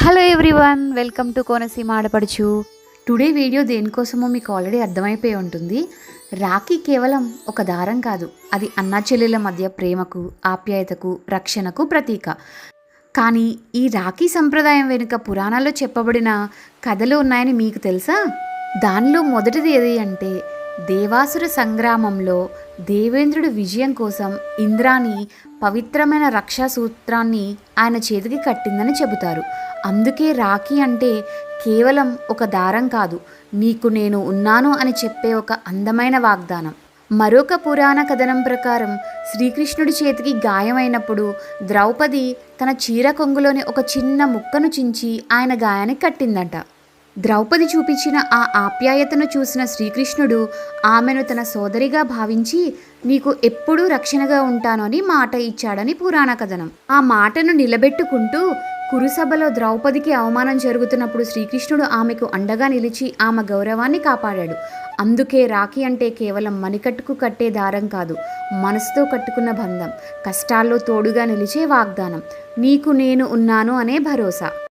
Hello everyone, welcome to Konaseema ఆడపడుచు. Today video దేనికోసమో మీకు already అర్థమైపోయి ఉంటుంది. రాఖీ కేవలం ఒక దారం కాదు, అది అన్నా చెల్లెల మధ్య ప్రేమకు, ఆప్యాయతకు, రక్షణకు ప్రతీక. కానీ ఈ రాఖీ సంప్రదాయం వెనుక పురాణాల్లో చెప్పబడిన కథలు ఉన్నాయని మీకు తెలుసా? దానిలో మొదటిది ఏది అంటే, దేవాసుర సంగ్రామంలో దేవేంద్రుడి విజయం కోసం ఇంద్రాణి పవిత్రమైన రక్షా సూత్రాన్ని ఆయన చేతికి కట్టిందని చెబుతారు. అందుకే రాఖీ అంటే కేవలం ఒక దారం కాదు, నీకు నేను ఉన్నాను అని చెప్పే ఒక అందమైన వాగ్దానం. మరొక పురాణ కథనం ప్రకారం శ్రీకృష్ణుడి చేతికి గాయమైనప్పుడు ద్రౌపది తన చీర కొంగులోని ఒక చిన్న ముక్కను చించి ఆయన గాయానికి కట్టిందట. ద్రౌపది చూపించిన ఆ ఆప్యాయతను చూసిన శ్రీకృష్ణుడు ఆమెను తన సోదరిగా భావించి నీకు ఎప్పుడూ రక్షణగా ఉంటాను అని మాట ఇచ్చాడని పురాణ కథనం. ఆ మాటను నిలబెట్టుకుంటూ కురుసభలో ద్రౌపదికి అవమానం జరుగుతున్నప్పుడు శ్రీకృష్ణుడు ఆమెకు అండగా నిలిచి ఆమె గౌరవాన్ని కాపాడాడు. అందుకే రాఖీ అంటే కేవలం మణికట్టుకు కట్టే దారం కాదు, మనసుతో కట్టుకున్న బంధం, కష్టాల్లో తోడుగా నిలిచే వాగ్దానం, నీకు నేను ఉన్నాను అనే భరోసా.